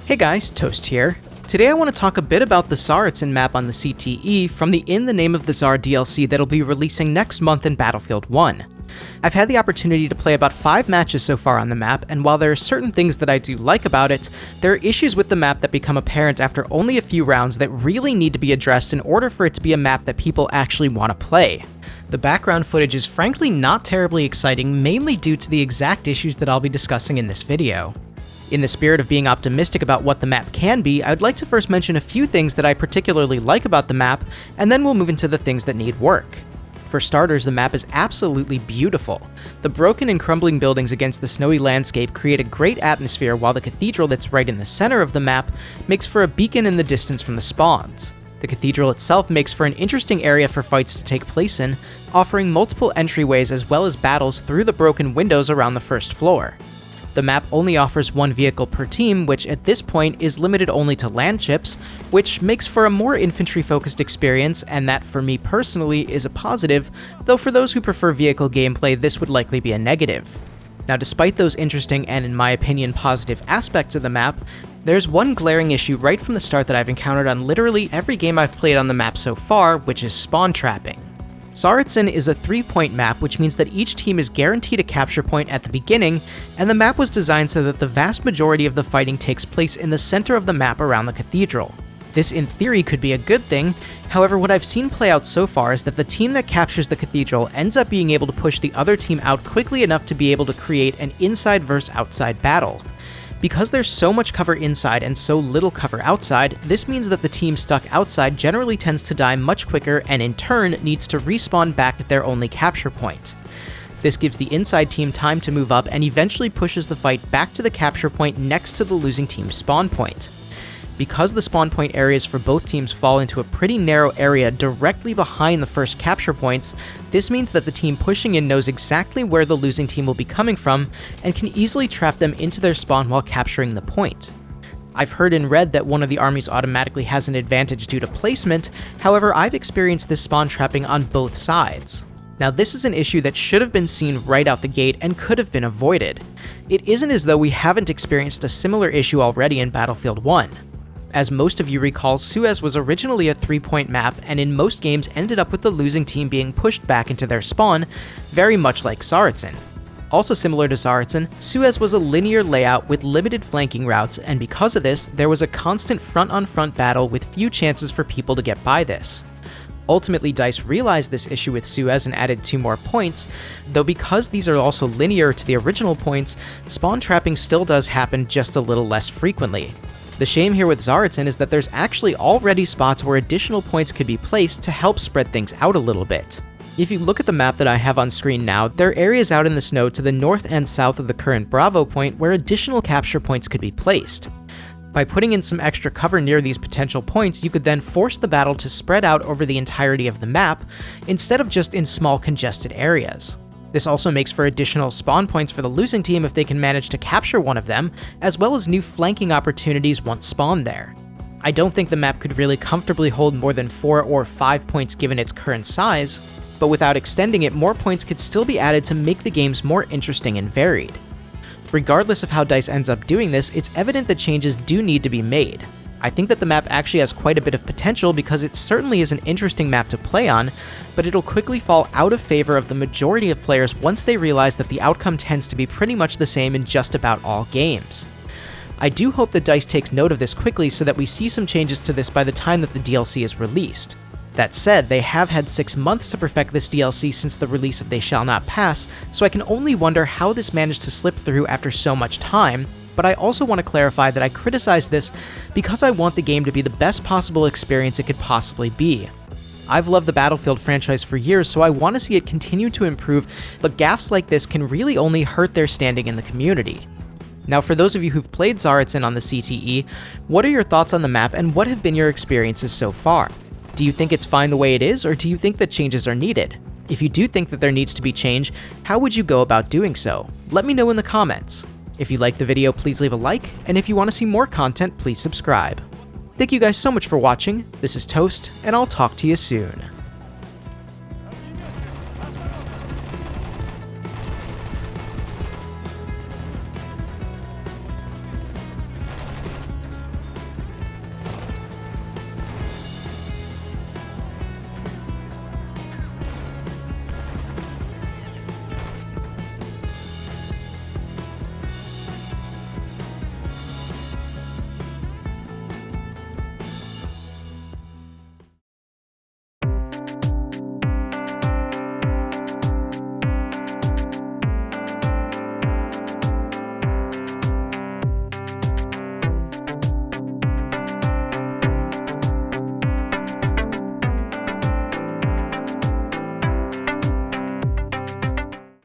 Hey guys, Toast here. Today I want to talk a bit about the Tsaritsyn map on the CTE from the In the Name of the Tsar DLC that'll be releasing next month in Battlefield 1. I've had the opportunity to play about 5 matches so far on the map, and while there are certain things that I do like about it, there are issues with the map that become apparent after only a few rounds that really need to be addressed in order for it to be a map that people actually want to play. The background footage is frankly not terribly exciting, mainly due to the exact issues that I'll be discussing in this video. In the spirit of being optimistic about what the map can be, I'd like to first mention a few things that I particularly like about the map, and then we'll move into the things that need work. For starters, the map is absolutely beautiful. The broken and crumbling buildings against the snowy landscape create a great atmosphere, while the cathedral that's right in the center of the map makes for a beacon in the distance from the spawns. The cathedral itself makes for an interesting area for fights to take place in, offering multiple entryways as well as battles through the broken windows around the first floor. The map only offers one vehicle per team, which at this point is limited only to land ships, which makes for a more infantry-focused experience, and that for me personally is a positive, though for those who prefer vehicle gameplay this would likely be a negative. Now, despite those interesting and in my opinion positive aspects of the map, there's one glaring issue right from the start that I've encountered on literally every game I've played on the map so far, which is spawn trapping. Tsaritsyn is a 3-point map, which means that each team is guaranteed a capture point at the beginning, and the map was designed so that the vast majority of the fighting takes place in the center of the map around the cathedral. This in theory could be a good thing, however what I've seen play out so far is that the team that captures the cathedral ends up being able to push the other team out quickly enough to be able to create an inside versus outside battle. Because there's so much cover inside and so little cover outside, this means that the team stuck outside generally tends to die much quicker and in turn needs to respawn back at their only capture point. This gives the inside team time to move up and eventually pushes the fight back to the capture point next to the losing team's spawn point. Because the spawn point areas for both teams fall into a pretty narrow area directly behind the first capture points, this means that the team pushing in knows exactly where the losing team will be coming from and can easily trap them into their spawn while capturing the point. I've heard and read that one of the armies automatically has an advantage due to placement, however I've experienced this spawn trapping on both sides. Now this is an issue that should have been seen right out the gate and could have been avoided. It isn't as though we haven't experienced a similar issue already in Battlefield 1. As most of you recall, Suez was originally a 3-point map and in most games ended up with the losing team being pushed back into their spawn, very much like Tsaritsyn. Also similar to Tsaritsyn, Suez was a linear layout with limited flanking routes, and because of this, there was a constant front-on-front battle with few chances for people to get by this. Ultimately, DICE realized this issue with Suez and added 2 more points, though because these are also linear to the original points, spawn trapping still does happen just a little less frequently. The shame here with Tsaritsyn is that there's actually already spots where additional points could be placed to help spread things out a little bit. If you look at the map that I have on screen now, there are areas out in the snow to the north and south of the current Bravo point where additional capture points could be placed. By putting in some extra cover near these potential points, you could then force the battle to spread out over the entirety of the map, instead of just in small congested areas. This also makes for additional spawn points for the losing team if they can manage to capture one of them, as well as new flanking opportunities once spawned there. I don't think the map could really comfortably hold more than 4 or 5 points given its current size, but without extending it, more points could still be added to make the games more interesting and varied. Regardless of how DICE ends up doing this, it's evident that changes do need to be made. I think that the map actually has quite a bit of potential because it certainly is an interesting map to play on, but it'll quickly fall out of favor of the majority of players once they realize that the outcome tends to be pretty much the same in just about all games. I do hope that DICE takes note of this quickly so that we see some changes to this by the time that the DLC is released. That said, they have had 6 months to perfect this DLC since the release of They Shall Not Pass, so I can only wonder how this managed to slip through after so much time, but I also want to clarify that I criticize this because I want the game to be the best possible experience it could possibly be. I've loved the Battlefield franchise for years, so I want to see it continue to improve, but gaffes like this can really only hurt their standing in the community. Now, for those of you who've played Tsaritsyn on the CTE, what are your thoughts on the map and what have been your experiences so far? Do you think it's fine the way it is, or do you think that changes are needed? If you do think that there needs to be change, how would you go about doing so? Let me know in the comments. If you liked the video, please leave a like, and if you want to see more content, please subscribe. Thank you guys so much for watching. This is Toast, and I'll talk to you soon.